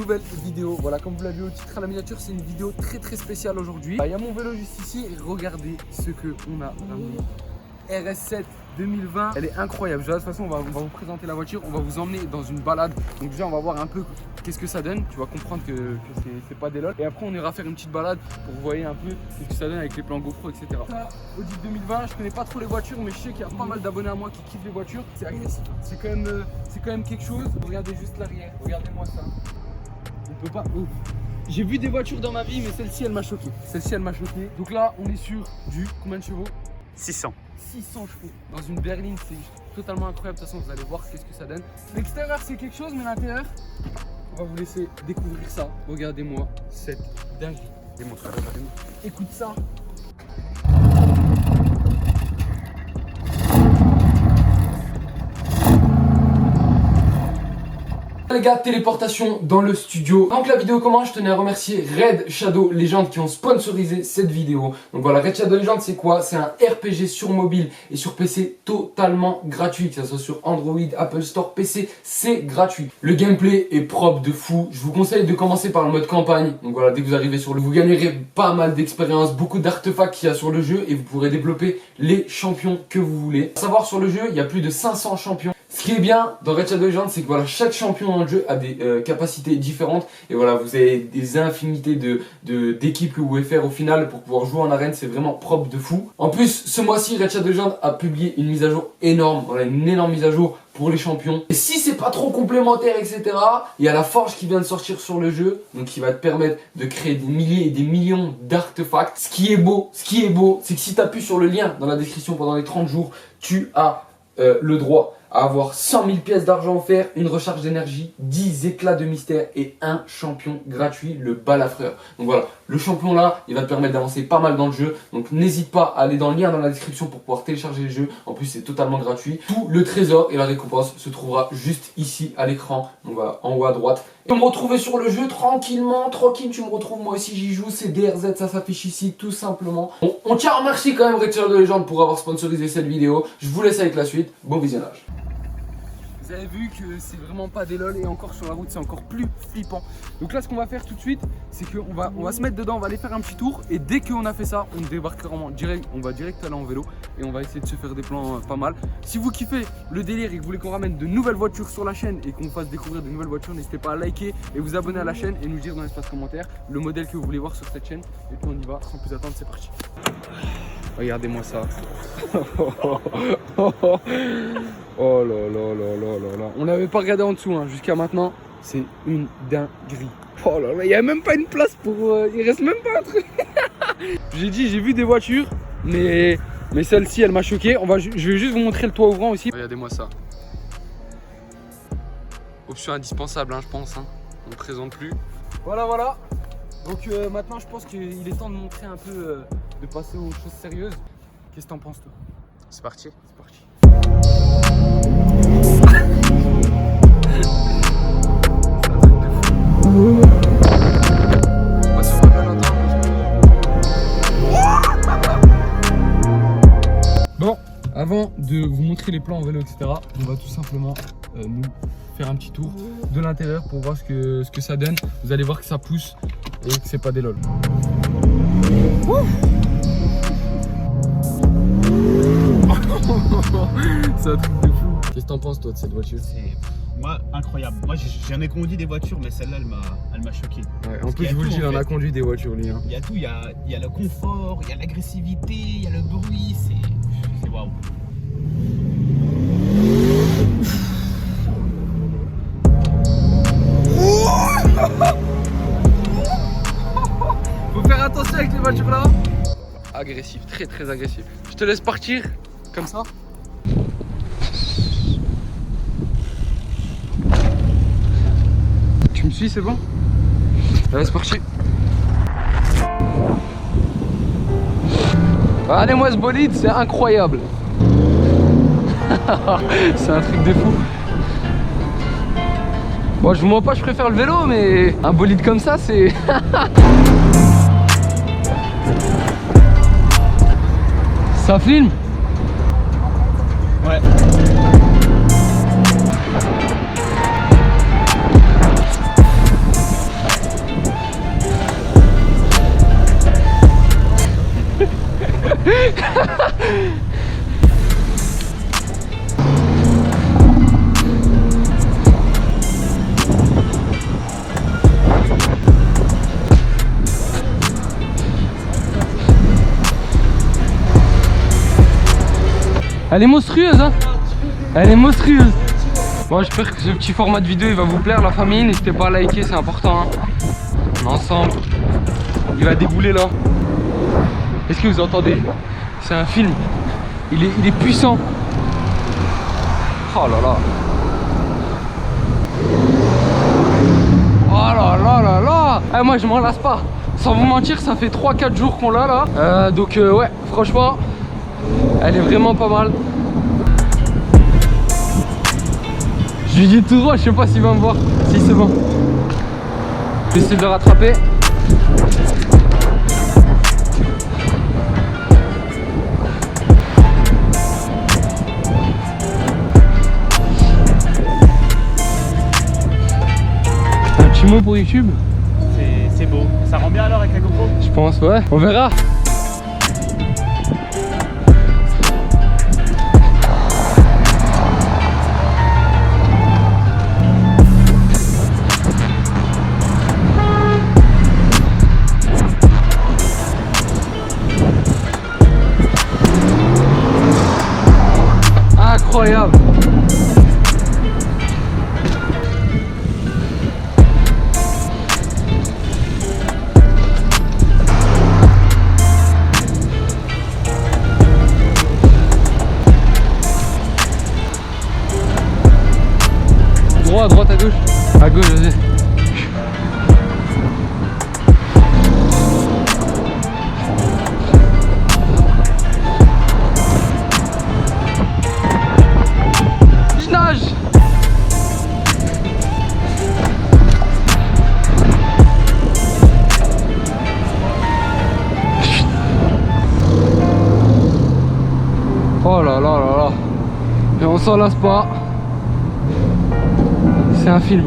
nouvelle vidéo. Voilà, comme vous l'avez vu au titre à la miniature, c'est une vidéo très spéciale aujourd'hui. Il y a mon vélo juste ici et regardez ce qu'on a ramené. RS7 2020, elle est incroyable. De toute façon, on va vous présenter la voiture, on va vous emmener dans une balade. Donc déjà, on va voir un peu qu'est-ce que ça donne. Tu vas comprendre que c'est pas des lol. Et après, on ira faire une petite balade pour vous voyez un peu ce que ça donne avec les plans GoPro, etc. Ça, Audi 2020, je connais pas trop les voitures, mais je sais qu'il y a pas mal d'abonnés à moi qui kiffent les voitures. C'est agressif. C'est quand même quelque chose. Regardez juste l'arrière. Regardez-moi ça. On peut pas. Oh. J'ai vu des voitures dans ma vie, mais celle-ci, elle m'a choqué. Celle-ci, elle m'a choqué. Donc là, on est sur du combien de chevaux? 600. 600 chevaux dans une berline, c'est totalement incroyable. De toute façon, vous allez voir qu'est-ce que ça donne. L'extérieur, c'est quelque chose, mais l'intérieur, on va vous laisser découvrir ça. Regardez-moi cette dinguerie. Démontre. Écoute ça. Les gars, téléportation dans le studio. Donc la vidéo commence, je tenais à remercier Red Shadow Legends qui ont sponsorisé cette vidéo. Donc voilà, Red Shadow Legends c'est quoi? C'est un RPG sur mobile et sur PC totalement gratuit. Que ce soit sur Android, Apple Store, PC, c'est gratuit. Le gameplay est propre de fou. Je vous conseille de commencer par le mode campagne. Donc voilà, dès que vous arrivez sur le vous gagnerez pas mal d'expérience, beaucoup d'artefacts qu'il y a sur le jeu et vous pourrez développer les champions que vous voulez. À savoir sur le jeu, il y a plus de 500 champions. Ce qui est bien dans Red Shadow Legends, c'est que voilà, chaque champion dans le jeu a des capacités différentes. Et voilà, vous avez des infinités d'équipes que vous pouvez faire au final pour pouvoir jouer en arène. C'est vraiment propre de fou. En plus, ce mois-ci, Red Shadow Legends a publié une mise à jour énorme. Voilà, une énorme mise à jour pour les champions. Et si c'est pas trop complémentaire, etc., il y a la forge qui vient de sortir sur le jeu. Donc qui va te permettre de créer des milliers et des millions d'artefacts. Ce qui est beau, c'est que si tu appuies sur le lien dans la description pendant les 30 jours, tu as le droit à avoir 100 000 pièces d'argent offertes, une recharge d'énergie, 10 éclats de mystère et un champion gratuit, le balafreur. Donc voilà, le champion là, il va te permettre d'avancer pas mal dans le jeu. Donc n'hésite pas à aller dans le lien dans la description pour pouvoir télécharger le jeu. En plus, c'est totalement gratuit. Tout le trésor et la récompense se trouvera juste ici à l'écran. Donc voilà, en haut à droite. Et on me retrouver sur le jeu tranquillement, tranquille, tu me retrouves, moi aussi j'y joue, c'est DRZ, ça s'affiche ici tout simplement. On tient à remercier quand même Red Shadow Legends pour avoir sponsorisé cette vidéo. Je vous laisse avec la suite, bon visionnage. Vous avez vu que c'est vraiment pas des lol et encore sur la route c'est encore plus flippant. Donc là ce qu'on va faire tout de suite c'est qu'on va se mettre dedans, on va aller faire un petit tour et dès qu'on a fait ça on débarquera direct, on va direct aller en vélo et on va essayer de se faire des plans pas mal. Si vous kiffez le délire et que vous voulez qu'on ramène de nouvelles voitures sur la chaîne et qu'on fasse découvrir de nouvelles voitures, n'hésitez pas à liker et vous abonner à la chaîne et nous dire dans l'espace commentaire le modèle que vous voulez voir sur cette chaîne. Et puis on y va, sans plus attendre, c'est parti. Regardez-moi ça. Oh là là là là là là. On n'avait pas regardé en dessous hein, jusqu'à maintenant. C'est une dinguerie. Oh là là, il n'y a même pas une place pour... il reste même pas un truc. J'ai vu des voitures, mais celle-ci, elle m'a choqué. Je vais juste vous montrer le toit ouvrant aussi. Regardez-moi ça. Option indispensable, hein, je pense. Hein. On ne présente plus. Voilà. Donc maintenant, je pense qu'il est temps de montrer un peu, de passer aux choses sérieuses. Qu'est-ce que t'en penses, toi? C'est parti. C'est parti. Bon, avant de vous montrer les plans en vélo, etc., on va tout simplement nous faire un petit tour de l'intérieur pour voir ce que ça donne. Vous allez voir que ça pousse et que c'est pas des lol. C'est un truc de fou. Qu'est-ce que t'en penses toi de cette voiture? Moi, incroyable. Moi, j'en ai conduit des voitures, mais celle-là, elle m'a choqué. Ouais, en plus, je vous le dis, il en a conduit des voitures, lui. Hein. Il y a tout. Il y a le confort, il y a l'agressivité, il y a le bruit. C'est waouh. Faut faire attention avec les voitures là. Agressif, très agressif. Je te laisse partir comme ça. Tu me suis, c'est bon? Allez, c'est parti. Regardez-moi ce bolide, c'est incroyable. C'est un truc de fou. Bon, je vous mens pas, je préfère le vélo, mais un bolide comme ça, c'est... Ça filme? Ouais. Elle est monstrueuse, hein. Elle est monstrueuse. Bon, j'espère que ce petit format de vidéo il va vous plaire, la famille. N'hésitez pas à liker, c'est important. Hein. On est ensemble. Il va débouler là. Est-ce que vous entendez? C'est un film. Il est puissant. Oh là là. Oh là là là là. Eh, moi je m'en lasse pas. Sans vous mentir, ça fait 3-4 jours qu'on l'a là. Donc ouais, franchement, elle est vraiment pas mal. Je lui dis tout droit, je sais pas s'il va me voir. Si, c'est bon. Je vais essayer de le rattraper. Un petit mot pour YouTube? C'est beau. Ça rend bien alors avec la GoPro? Je pense, ouais. On verra. Incroyable. Droit, à droite, à gauche. À gauche, vas-y. Je nage. Oh là là là là. Et on s'en lasse pas. C'est un film.